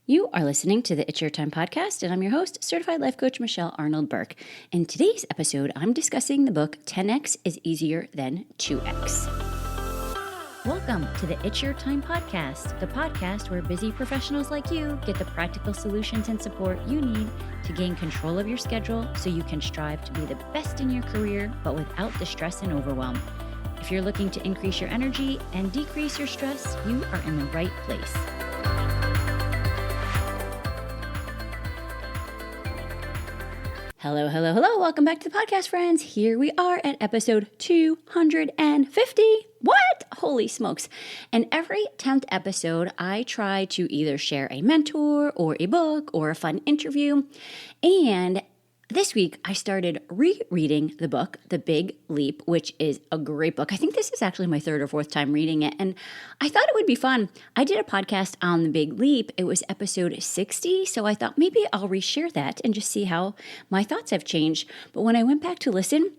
You are listening to the It's Your Time podcast, and I'm your host, Certified Life Coach Michelle Arnold Burke. In today's episode, I'm discussing the book 10X is Easier Than 2X. Welcome to the It's Your Time podcast, the podcast where busy professionals like you get the practical solutions and support you need to gain control of your schedule so you can strive to be the best in your career, but without the stress and overwhelm. If you're looking to increase your energy and decrease your stress, you are in the right place. Hello. Welcome back to the podcast, friends. Here we are at episode 250. What? Holy smokes. And every 10th episode, I try to either share a mentor or a book or a fun interview. And this week, I started rereading the book, The Big Leap, which is a great book. I think this is actually my third or fourth time reading it, and I thought it would be fun. I did a podcast on The Big Leap. It was episode 60, so I thought maybe I'll reshare that and just see how my thoughts have changed. But when I went back to listen,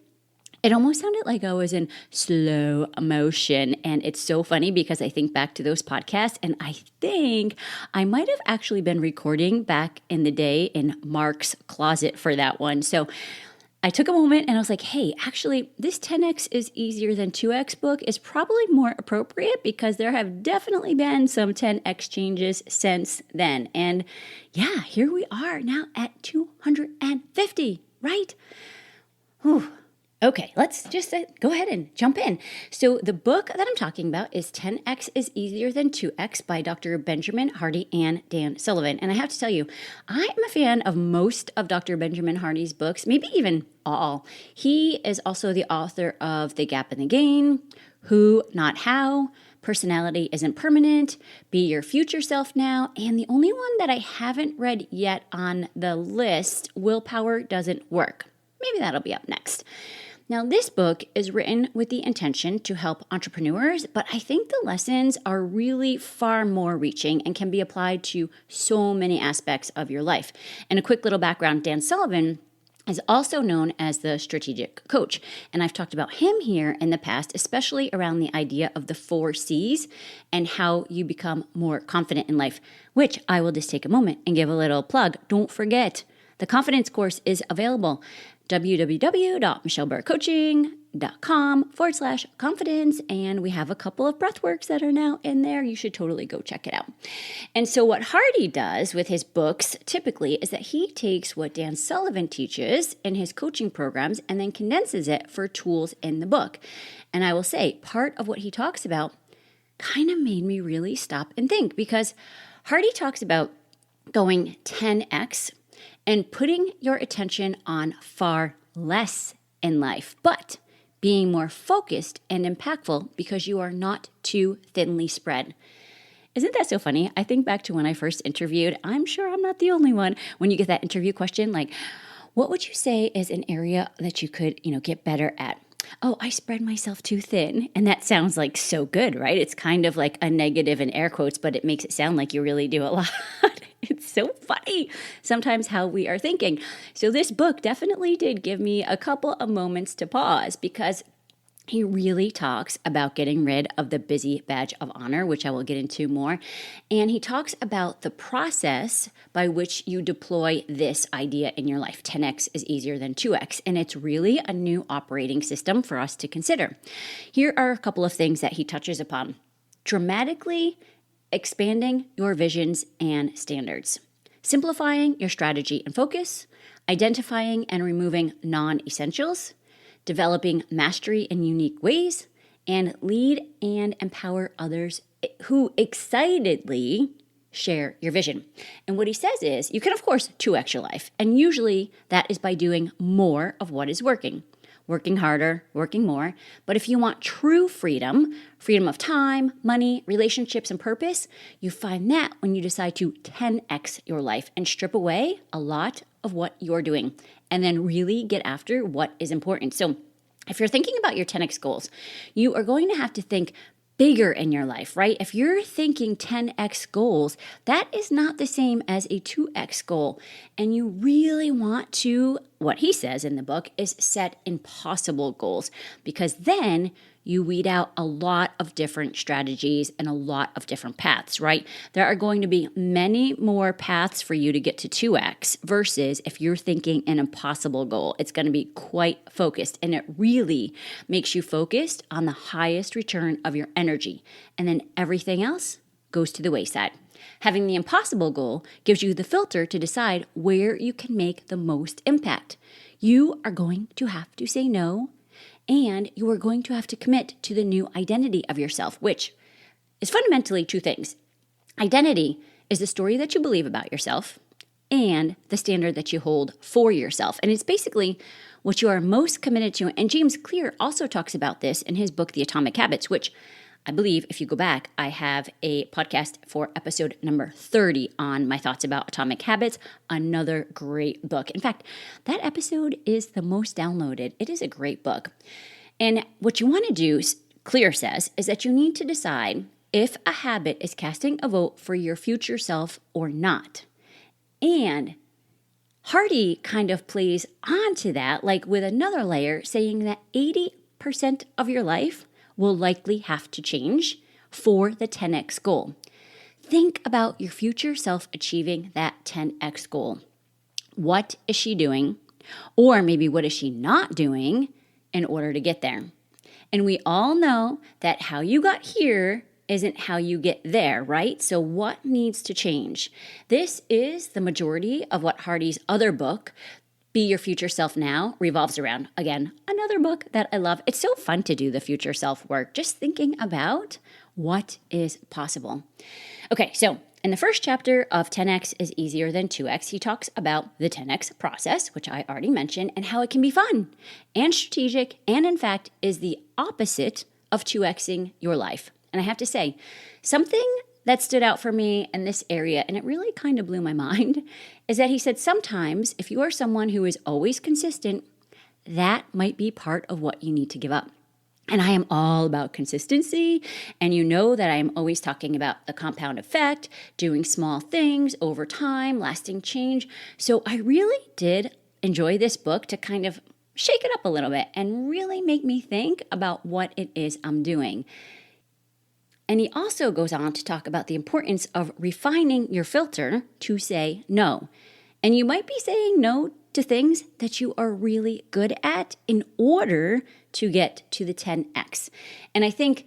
it almost sounded like I was in slow motion, and it's so funny because I think back to those podcasts, and I think I might have actually been recording back in the day in Mark's closet for that one. So I took a moment and I was like, hey, actually, this 10X is Easier Than 2X book is probably more appropriate because there have definitely been some 10X changes since then. And yeah, here we are now at 250, right? Whew. Okay, let's just go ahead and jump in. So the book that I'm talking about is 10X is Easier Than 2X by Dr. Benjamin Hardy and Dan Sullivan. And I have to tell you, I am a fan of most of Dr. Benjamin Hardy's books, maybe even all. He is also the author of The Gap and the Gain, Who, Not How, Personality Isn't Permanent, Be Your Future Self Now, and the only one that I haven't read yet on the list, Willpower Doesn't Work. Maybe that'll be up next. Now, this book is written with the intention to help entrepreneurs, but I think the lessons are really far more reaching and can be applied to so many aspects of your life. And a quick little background, Dan Sullivan is also known as the strategic coach. And I've talked about him here in the past, especially around the idea of the 4 C's and how you become more confident in life, which I will just take a moment and give a little plug. Don't forget, the confidence course is available. www.michelleburkecoaching.com/confidence. And we have a couple of breathworks that are now in there. You should totally go check it out. And so what Hardy does with his books typically is that he takes what Dan Sullivan teaches in his coaching programs and then condenses it for tools in the book. And I will say part of what he talks about kind of made me really stop and think, because Hardy talks about going 10X and putting your attention on far less in life, but being more focused and impactful because you are not too thinly spread. Isn't that so funny? I think back to when I first interviewed. I'm sure I'm not the only one. When you get that interview question, like, what would you say is an area that you could, get better at? Oh, I spread myself too thin. And that sounds like so good, right? It's kind of like a negative in air quotes, but it makes it sound like you really do a lot. It's so funny sometimes how we are thinking. So this book definitely did give me a couple of moments to pause, because he really talks about getting rid of the busy badge of honor, which I will get into more. And he talks about the process by which you deploy this idea in your life. 10X is easier than 2X. And it's really a new operating system for us to consider. Here are a couple of things that he touches upon. Dramatically expanding your visions and standards, simplifying your strategy and focus, identifying and removing non-essentials, developing mastery in unique ways, and lead and empower others who excitedly share your vision. And what he says is you can, of course, 2X your life. And usually that is by doing more of what is working harder, working more. But if you want true freedom of time, money, relationships, and purpose, you find that when you decide to 10X your life and strip away a lot of what you're doing and then really get after what is important. So if you're thinking about your 10X goals, you are going to have to think bigger in your life, right? If you're thinking 10X goals, that is not the same as a 2X goal. And you really want to, what he says in the book, is set impossible goals, because then you weed out a lot of different strategies and a lot of different paths, right? There are going to be many more paths for you to get to 2x versus if you're thinking an impossible goal. It's going to be quite focused, and it really makes you focused on the highest return of your energy. And then everything else goes to the wayside. Having the impossible goal gives you the filter to decide where you can make the most impact. You are going to have to say no, and you are going to have to commit to the new identity of yourself, which is fundamentally two things. Identity is the story that you believe about yourself and the standard that you hold for yourself. And it's basically what you are most committed to. And James Clear also talks about this in his book, The Atomic Habits, which I believe if you go back, I have a podcast for episode number 30 on my thoughts about atomic habits, another great book. In fact, that episode is the most downloaded. It is a great book. And what you want to do, Clear says, is that you need to decide if a habit is casting a vote for your future self or not. And Hardy kind of plays onto that, like with another layer, saying that 80% of your life will likely have to change for the 10x goal. Think about your future self achieving that 10x goal. What is she doing? Or maybe what is she not doing in order to get there? And we all know that how you got here isn't how you get there, right? So what needs to change? This is the majority of what Hardy's other book, Be Your Future Self Now, revolves around. Again, another book that I love. It's so fun to do the future self work, just thinking about what is possible. Okay, so in the first chapter of 10x is easier than 2x, he talks about the 10x process, which I already mentioned, and how it can be fun and strategic, and in fact is the opposite of 2xing your life. And I have to say, something that stood out for me in this area, and it really kind of blew my mind, is that he said sometimes if you are someone who is always consistent, that might be part of what you need to give up. And I am all about consistency, and you know that I am always talking about the compound effect, doing small things over time, lasting change. So I really did enjoy this book to kind of shake it up a little bit and really make me think about what it is I'm doing. And he also goes on to talk about the importance of refining your filter to say no. And you might be saying no to things that you are really good at in order to get to the 10x. And I think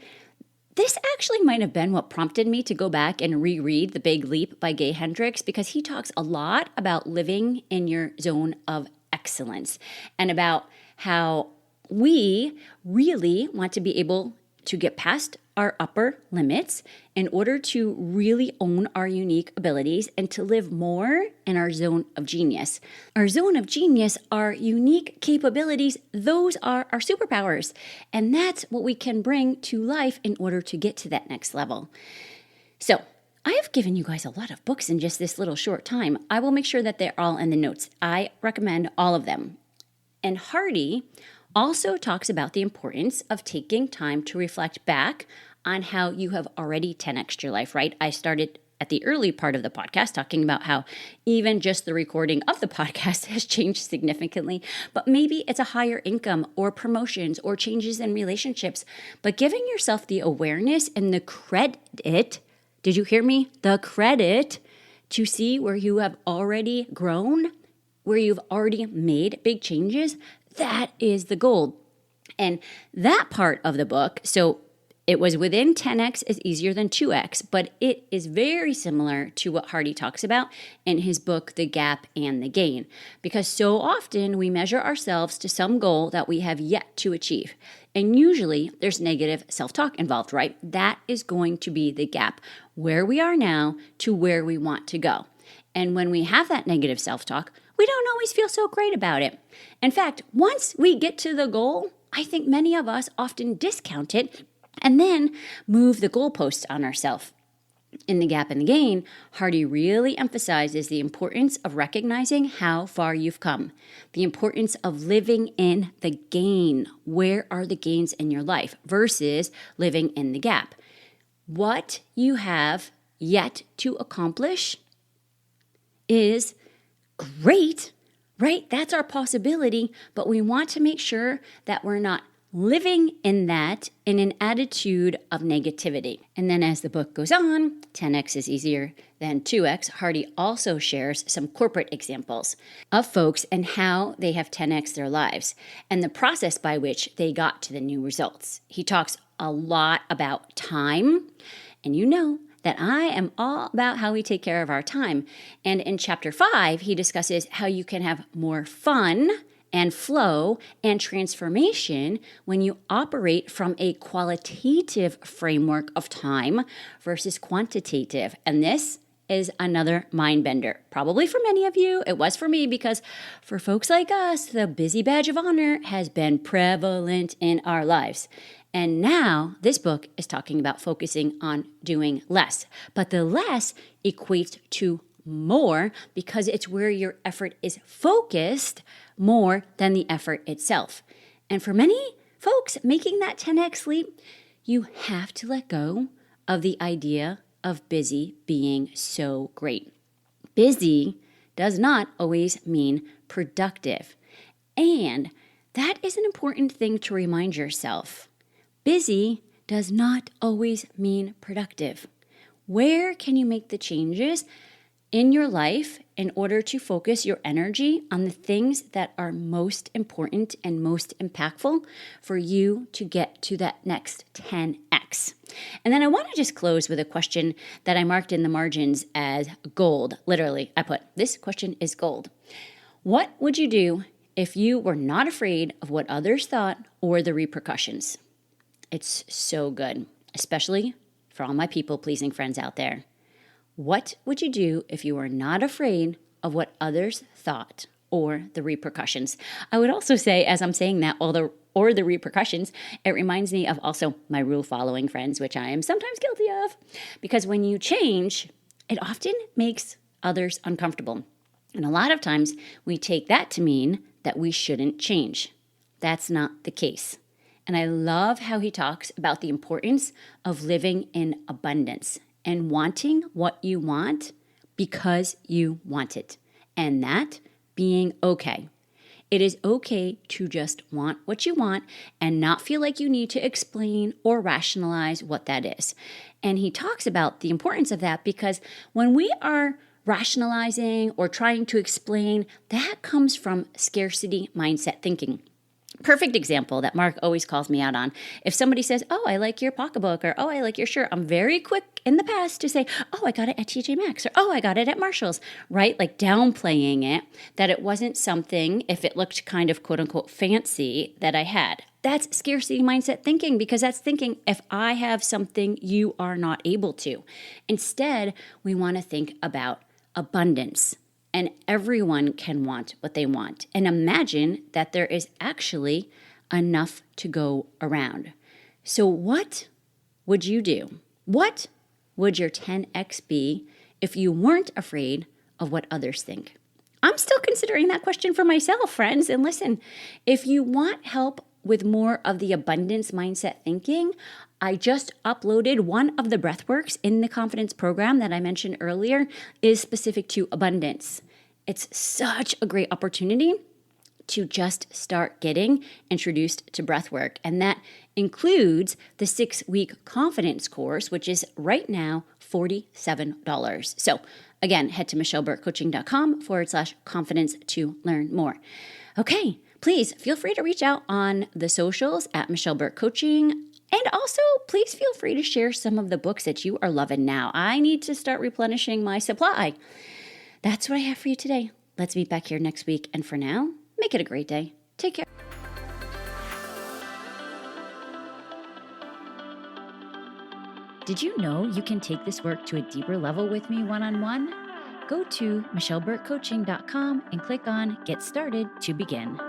this actually might have been what prompted me to go back and reread The Big Leap by Gay Hendricks, because he talks a lot about living in your zone of excellence and about how we really want to be able to get past our upper limits in order to really own our unique abilities and to live more in our zone of genius. Our zone of genius are unique capabilities. Those are our superpowers. And that's what we can bring to life in order to get to that next level. So I have given you guys a lot of books in just this little short time. I will make sure that they're all in the notes. I recommend all of them. And Hardy also talks about the importance of taking time to reflect back on how you have already 10x'd your life, right? I started at the early part of the podcast talking about how even just the recording of the podcast has changed significantly, but maybe it's a higher income or promotions or changes in relationships. But giving yourself the awareness and the credit, did you hear me? The credit to see where you have already grown, where you've already made big changes, that is the goal. And that part of the book, so it was within 10x is easier than 2x, but it is very similar to what Hardy talks about in his book, The Gap and the Gain, because so often we measure ourselves to some goal that we have yet to achieve. And usually there's negative self-talk involved, right? That is going to be the gap, where we are now to where we want to go. And when we have that negative self-talk, we don't always feel so great about it. In fact, once we get to the goal, I think many of us often discount it and then move the goalposts on ourselves. In The Gap and the Gain, Hardy really emphasizes the importance of recognizing how far you've come, the importance of living in the gain. Where are the gains in your life versus living in the gap? What you have yet to accomplish is great, right? That's our possibility, but we want to make sure that we're not living in that in an attitude of negativity. And then as the book goes on, 10x is easier than 2x. Hardy also shares some corporate examples of folks and how they have 10x their lives and the process by which they got to the new results. He talks a lot about time, and you know that I am all about how we take care of our time. And in chapter 5, he discusses how you can have more fun and flow and transformation when you operate from a qualitative framework of time versus quantitative. And this is another mind bender. Probably for many of you, it was for me, because for folks like us, the busy badge of honor has been prevalent in our lives. And now this book is talking about focusing on doing less. But the less equates to more because it's where your effort is focused more than the effort itself. And for many folks making that 10x leap, you have to let go of the idea of busy being so great. Busy does not always mean productive. And that is an important thing to remind yourself. Busy does not always mean productive. Where can you make the changes in your life in order to focus your energy on the things that are most important and most impactful for you to get to that next 10x? And then I want to just close with a question that I marked in the margins as gold. Literally, I put, this question is gold. What would you do if you were not afraid of what others thought or the repercussions? It's so good, especially for all my people-pleasing friends out there. What would you do if you were not afraid of what others thought or the repercussions? I would also say, as I'm saying that, or the repercussions, it reminds me of also my rule-following friends, which I am sometimes guilty of. Because when you change, it often makes others uncomfortable. And a lot of times we take that to mean that we shouldn't change. That's not the case. And I love how he talks about the importance of living in abundance and wanting what you want because you want it. And that being okay. It is okay to just want what you want and not feel like you need to explain or rationalize what that is. And he talks about the importance of that because when we are rationalizing or trying to explain, that comes from scarcity mindset thinking. Perfect example that Mark always calls me out on. If somebody says, oh, I like your pocketbook, or oh, I like your shirt, I'm very quick in the past to say, oh, I got it at TJ Maxx, or oh, I got it at Marshall's, right? Like downplaying it, that it wasn't something, if it looked kind of quote unquote fancy, that I had. That's scarcity mindset thinking, because that's thinking if I have something, you are not able to. Instead, we want to think about abundance. And everyone can want what they want. And imagine that there is actually enough to go around. So what would you do? What would your 10x be if you weren't afraid of what others think? I'm still considering that question for myself, friends. And listen, if you want help with more of the abundance mindset thinking, I just uploaded one of the breathworks in the confidence program that I mentioned earlier is specific to abundance. It's such a great opportunity to just start getting introduced to breathwork. And that includes the 6-week confidence course, which is right now $47. So again, head to michelleburkecoaching.com/confidence to learn more. Okay, please feel free to reach out on the socials at Michelle Burke Coaching. And also, please feel free to share some of the books that you are loving now. I need to start replenishing my supply. That's what I have for you today. Let's meet back here next week. And for now, make it a great day. Take care. Did you know you can take this work to a deeper level with me one-on-one? Go to michelleburkecoaching.com and click on Get Started to begin.